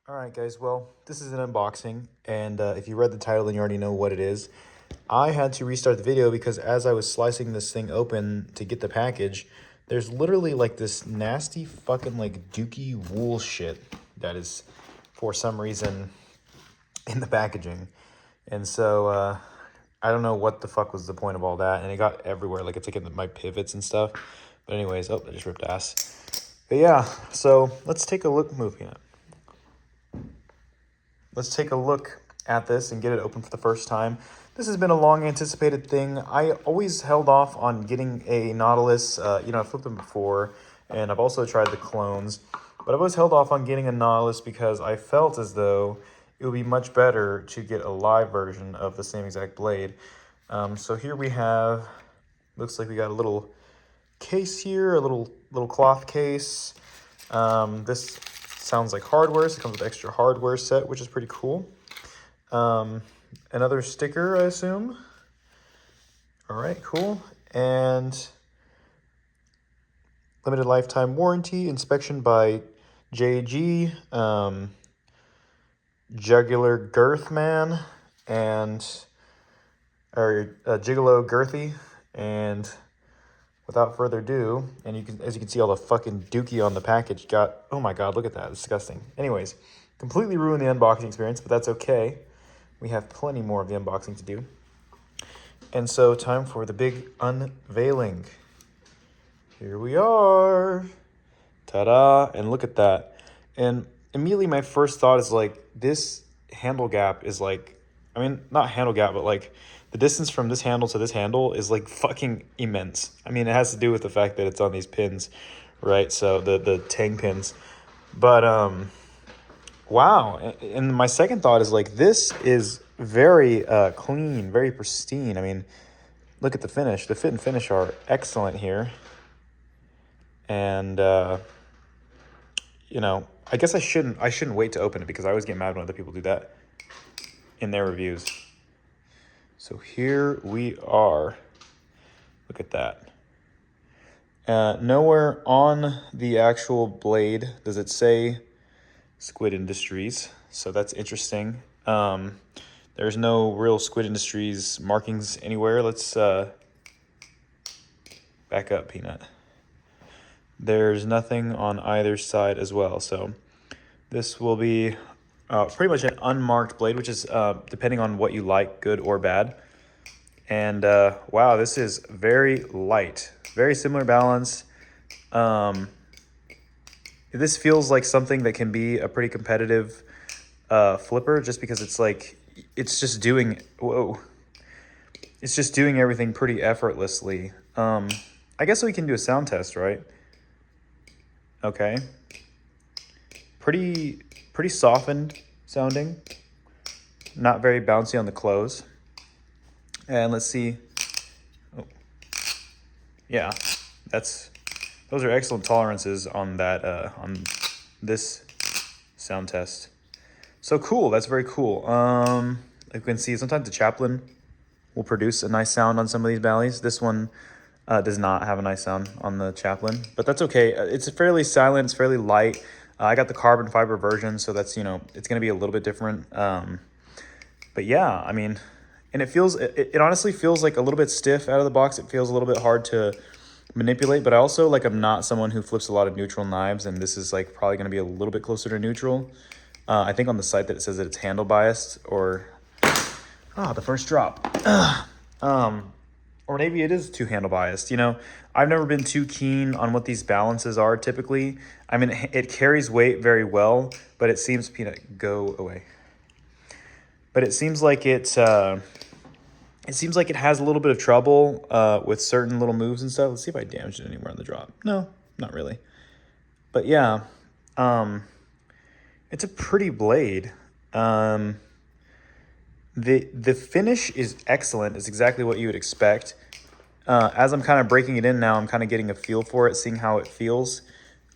All right, guys. Well, this is an unboxing, and if you read the title, then you already know what it is. I had to restart the video because as I was slicing this thing open to get the package, there's literally like this nasty fucking like dookie wool shit that is, for some reason, in the packaging. And so I don't know what the fuck was the point of all that, and it got everywhere. Like it's like in my pivots and stuff. But anyways, oh, I just ripped ass. But yeah, so let's take a look. Moving it. Let's take a look at this and get it open for the first time. This has been a long anticipated thing. I always held off on getting a Nautilus. I've flipped them before, and I've also tried the clones, but I've always held off on getting a Nautilus because I felt as though it would be much better to get a live version of the same exact blade. So here we have, looks like we got a little case here, a little cloth case. This sounds like hardware, so it comes with extra hardware set, which is pretty cool. Another sticker, I assume. All right, cool. And limited lifetime warranty, inspection by JG, Jugular Girth Man, or Gigolo Girthy. And without further ado, and as you can see all the fucking dookie on the package oh my god, look at that, it's disgusting. Anyways, completely ruined the unboxing experience, but that's okay. We have plenty more of the unboxing to do. And so time for the big unveiling. Here we are. Ta-da, and look at that. And immediately my first thought is like, this handle gap is like, I mean, not handle gap, but like the distance from this handle to this handle is like fucking immense. I mean, it has to do with the fact that it's on these pins, right? So the tang pins. But wow. And my second thought is like, this is very clean, very pristine. I mean, look at the finish. The fit and finish are excellent here. And I guess I shouldn't wait to open it because I always get mad when other people do that in their reviews. So here we are. Look at that. Nowhere on the actual blade does it say Squid Industries, so that's interesting. There's no real Squid Industries markings anywhere. Let's back up, Peanut. There's nothing on either side as well, so this will be pretty much an unmarked blade, which is depending on what you like, good or bad. And wow, this is very light, very similar balance. This feels like something that can be a pretty competitive flipper, just because it's just doing everything pretty effortlessly. I guess we can do a sound test, right? Okay. Pretty softened sounding. Not very bouncy on the close. And let's see. Oh. Yeah, those are excellent tolerances on that on this sound test. So cool, that's very cool. Like you can see, sometimes the Chaplin will produce a nice sound on some of these Bally's. This one does not have a nice sound on the Chaplin, but that's okay. It's fairly silent, it's fairly light. I got the carbon fiber version, so that's, it's gonna be a little bit different. But yeah, I mean, and it honestly feels like a little bit stiff out of the box. It feels a little bit hard to manipulate, but I also, like, I'm not someone who flips a lot of neutral knives, and this is like probably gonna be a little bit closer to neutral. I think on the site that it says that it's handle biased, or the first drop. Or maybe it is too handle biased. I've never been too keen on what these balances are typically. I mean, it carries weight very well, but it seems, Peanut, go away. But it seems like it has a little bit of trouble with certain little moves and stuff. Let's see if I damaged it anywhere on the drop. No, not really. But yeah, it's a pretty blade. The finish is excellent. It's exactly what you would expect. As I'm kind of breaking it in now, I'm kind of getting a feel for it, seeing how it feels.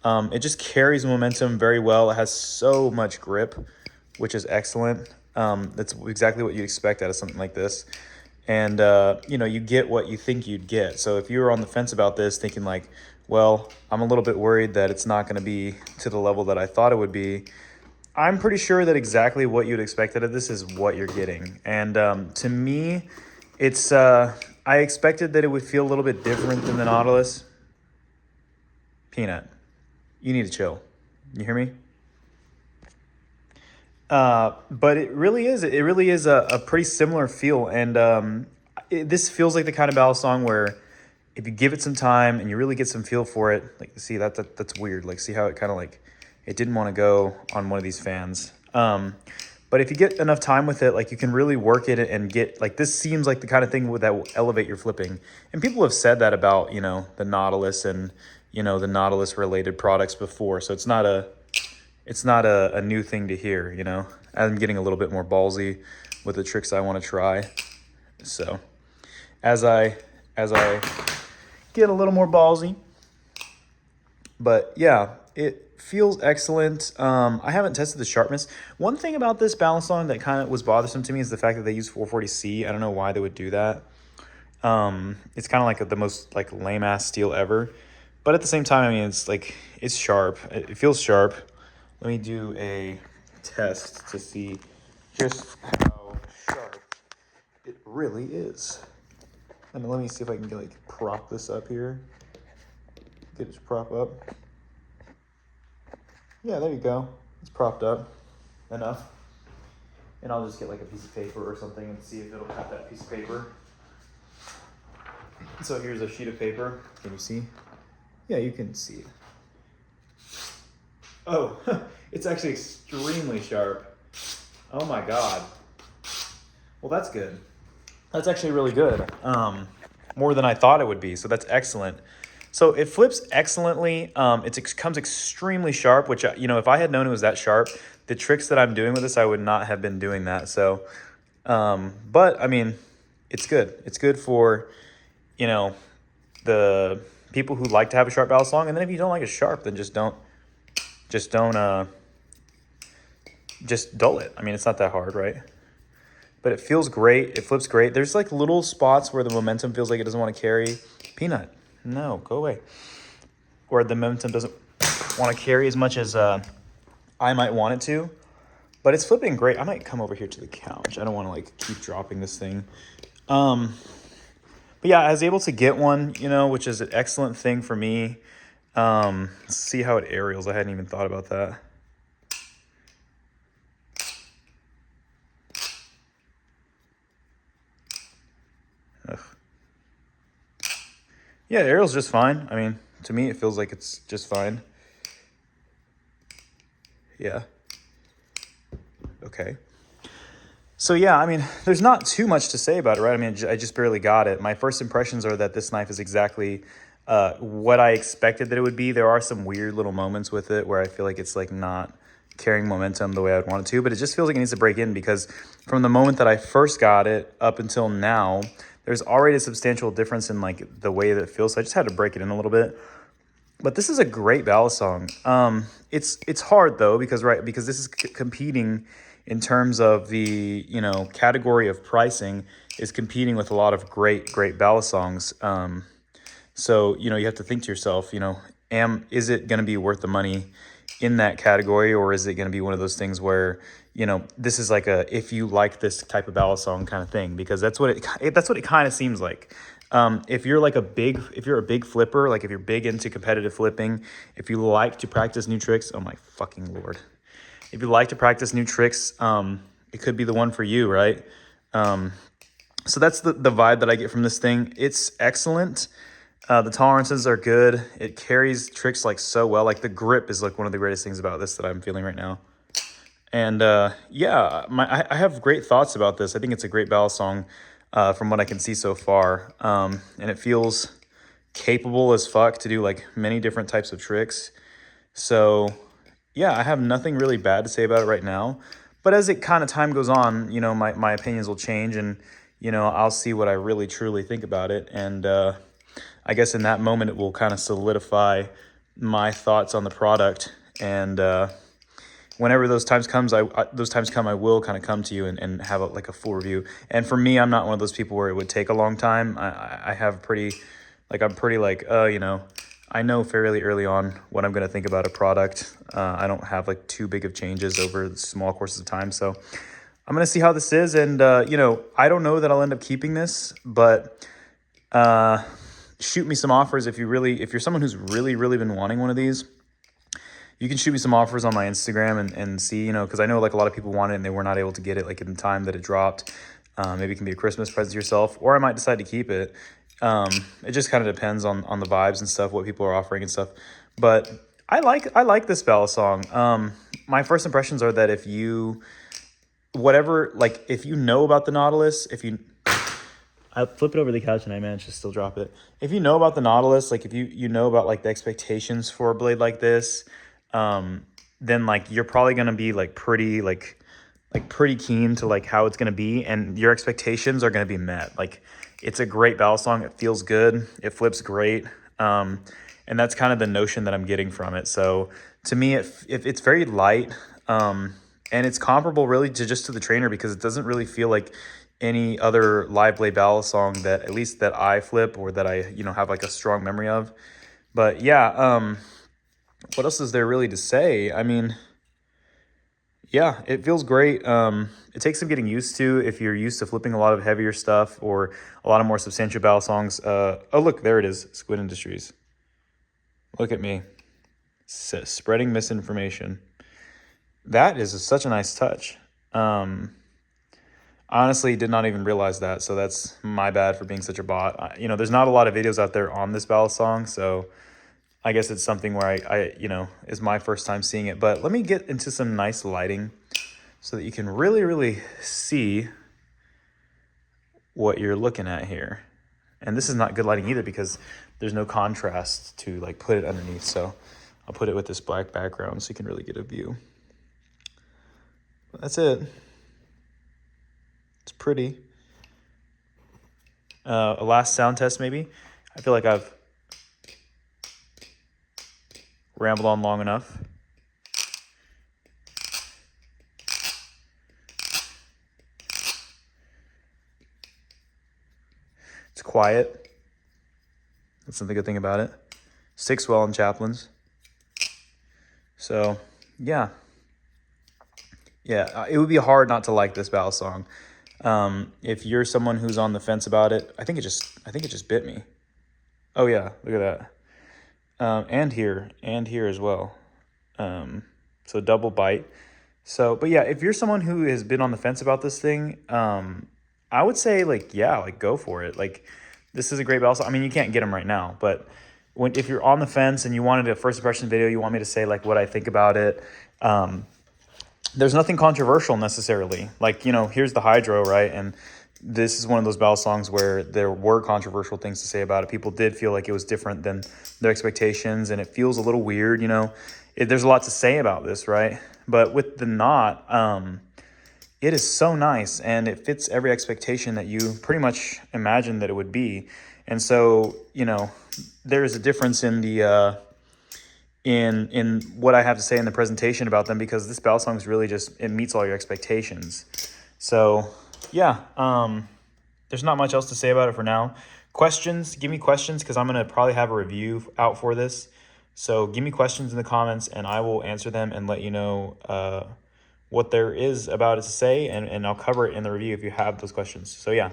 It just carries momentum very well. It has so much grip, which is excellent. That's exactly what you'd expect out of something like this. And, you get what you think you'd get. So if you were on the fence about this, thinking like, well, I'm a little bit worried that it's not going to be to the level that I thought it would be, I'm pretty sure that exactly what you'd expect out of this is what you're getting. And to me, it's I expected that it would feel a little bit different than the Nautilus. Peanut, you need to chill. You hear me? But it really is. It really is a pretty similar feel, and this feels like the kind of ballad song where if you give it some time and you really get some feel for it, like see that's weird. Like see how it kind of like it didn't want to go on one of these fans. But if you get enough time with it, like you can really work it and get like this seems like the kind of thing that will elevate your flipping. And people have said that about the Nautilus and the Nautilus related products before. So it's not a new thing to hear. I'm getting a little bit more ballsy with the tricks I want to try. So as I get a little more ballsy, but yeah, it feels excellent. I haven't tested the sharpness. One thing about this balance song that kind of was bothersome to me is the fact that they use 440C. I don't know why they would do that. It's kind of like the most like lame ass steel ever, but at the same time, I mean, it's sharp. It feels sharp. Let me do a test to see just how sharp it really is. And let me see if I can like prop this up here. Get it to prop up. Yeah, there you go. It's propped up enough. And I'll just get like a piece of paper or something and see if it'll cut that piece of paper. So here's a sheet of paper. Can you see? Yeah, you can see it. Oh, it's actually extremely sharp. Oh my God. Well, that's good. That's actually really good. More than I thought it would be. So that's excellent. So it flips excellently. It comes extremely sharp, which, if I had known it was that sharp, the tricks that I'm doing with this, I would not have been doing that. So, but I mean, it's good. It's good for, the people who like to have a sharp ballad song. And then if you don't like it sharp, then just dull it. I mean, it's not that hard, right? But it feels great. It flips great. There's like little spots where the momentum feels like it doesn't want to carry. Peanut, no, go away. Or the momentum doesn't want to carry as much as I might want it to. But it's flipping great. I might come over here to the couch. I don't want to like keep dropping this thing. But yeah, I was able to get one, which is an excellent thing for me. Let's see how it aerials. I hadn't even thought about that. Ugh. Yeah, aerial's just fine. I mean, to me, it feels like it's just fine. Yeah. Okay. So yeah, I mean, there's not too much to say about it, right? I mean, I just barely got it. My first impressions are that this knife is exactly what I expected that it would be. There are some weird little moments with it where I feel like it's like not carrying momentum the way I would want it to, but it just feels like it needs to break in because from the moment that I first got it up until now, there's already a substantial difference in like the way that it feels. So I just had to break it in a little bit. But this is a great ballad song. It's hard though because this is competing in terms of the category of pricing is competing with a lot of great ballad songs. So you have to think to yourself, is it going to be worth the money in that category, or is it going to be one of those things where this is like a if you like this type of ballad song kind of thing, because that's what it kind of seems like. If you're a big flipper, like if you're big into competitive flipping, if you like to practice new tricks, oh my fucking Lord. If you like to practice new tricks, it could be the one for you, right? So that's the vibe that I get from this thing. It's excellent. The tolerances are good. It carries tricks like so well. Like the grip is like one of the greatest things about this that I'm feeling right now. And yeah, I have great thoughts about this. I think it's a great ballad song from what I can see so far. And it feels capable as fuck to do like many different types of tricks. So yeah, I have nothing really bad to say about it right now. But as it kind of time goes on, my opinions will change and, I'll see what I really truly think about it. And I guess in that moment, it will kind of solidify my thoughts on the product. And whenever those times come, I will kind of come to you and have a full review. And for me, I'm not one of those people where it would take a long time. I have I'm pretty I know fairly early on what I'm going to think about a product. I don't have like too big of changes over small courses of time. So I'm going to see how this is. And, you know, I don't know that I'll end up keeping this, but shoot me some offers if you're someone who's really been wanting one of these. You can shoot me some offers on my Instagram and see, you know, because I know like a lot of people want it and they were not able to get it like in the time that it dropped. Maybe it can be a Christmas present to yourself, or I might decide to keep it. It just kind of depends on the vibes and stuff, what people are offering and stuff. But I like this ballad song. My first impressions are that if you know about the Nautilus, I flip it over the couch and I managed to still drop it. If you know about the Nautilus, like if you know about like the expectations for a blade like this, then like you're probably gonna be like pretty keen to like how it's gonna be, and your expectations are gonna be met. Like it's a great ballad song. It feels good. It flips great. And that's kind of the notion that I'm getting from it. So to me, it's very light. And it's comparable really to the Trainer, because it doesn't really feel like any other live blade ballad song that at least that I flip or that I, you know, have like a strong memory of. But yeah, what else is there really to say? I mean, yeah, it feels great. It takes some getting used to if you're used to flipping a lot of heavier stuff or a lot of more substantial ballad songs. Oh, look, there it is, Squid Industries. Look at me, spreading misinformation. That is such a nice touch. Honestly, did not even realize that, so that's my bad for being such a bot. You know, there's not a lot of videos out there on this ballad song, so I guess it's something where I you know, is my first time seeing it. But let me get into some nice lighting so that you can really see what you're looking at here. And this is not good lighting either because there's no contrast to like put it underneath. So I'll put it with this black background so you can really get a view. That's it. It's pretty. A last sound test maybe. I feel like I've rambled on long enough. It's quiet. That's another good thing about it. Sticks well in Chaplin's. So, yeah. Yeah, it would be hard not to like this ballad song. If you're someone who's on the fence about it, I think it just bit me. Oh yeah, look at that. And here as well. So double bite. So, but yeah, if you're someone who has been on the fence about this thing, I would say like, yeah, like go for it. Like this is a great ballad song. I mean, you can't get them right now, but if you're on the fence and you wanted a first impression video, you want me to say like what I think about it. There's nothing controversial necessarily. Like, you know, here's the Hydro, right? And this is one of those ballad songs where there were controversial things to say about it. People did feel like it was different than their expectations, and it feels a little weird, you know. There's a lot to say about this, right? But with the Knot, it is so nice, and it fits every expectation that you pretty much imagined that it would be. And so, you know, there's a difference in the in what I have to say in the presentation about them, because this ballad song is really just, it meets all your expectations. So yeah, there's not much else to say about it for now. Questions, give me questions, because I'm going to probably have a review out for this. So give me questions in the comments and I will answer them and let you know what there is about it to say, and I'll cover it in the review if you have those questions. So yeah,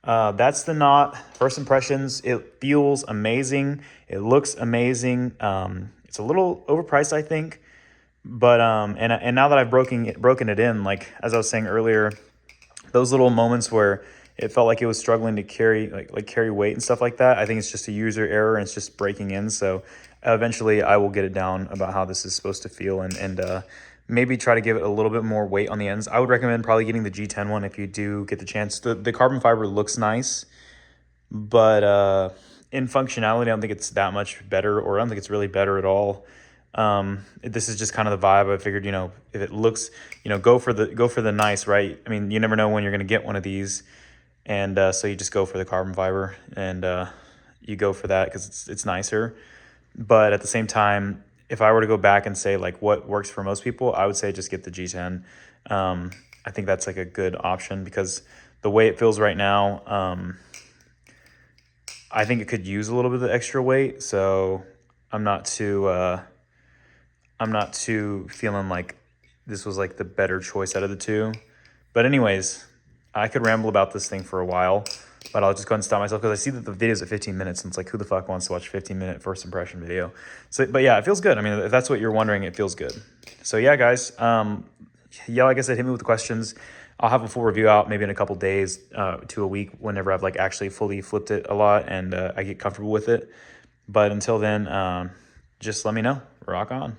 that's the Knot. First impressions, it feels amazing. It looks amazing. It's a little overpriced, I think, but and now that I've broken it in, like as I was saying earlier, those little moments where it felt like it was struggling to carry carry weight and stuff like that, I think it's just a user error and it's just breaking in. So eventually I will get it down about how this is supposed to feel, and maybe try to give it a little bit more weight on the ends. I would recommend probably getting the G10 one if you do get the chance. The carbon fiber looks nice, but in functionality, I don't think it's that much better, or I don't think it's really better at all. This is just kind of the vibe. I figured, you know, if it looks, you know, go for the nice, right? I mean, you never know when you're going to get one of these. And so you just go for the carbon fiber, and you go for that because it's nicer. But at the same time, if I were to go back and say like what works for most people, I would say just get the G10. I think that's like a good option because the way it feels right now, I think it could use a little bit of extra weight. So I'm not too feeling like this was like the better choice out of the two. But anyways, I could ramble about this thing for a while, but I'll just go ahead and stop myself because I see that the video's at 15 minutes and it's like, who the fuck wants to watch a 15-minute first impression video? So, but yeah, it feels good. I mean, if that's what you're wondering, it feels good. So yeah, guys, yeah, like I said, hit me with the questions. I'll have a full review out maybe in a couple days to a week whenever I've like actually fully flipped it a lot and I get comfortable with it. But until then, just let me know. Rock on.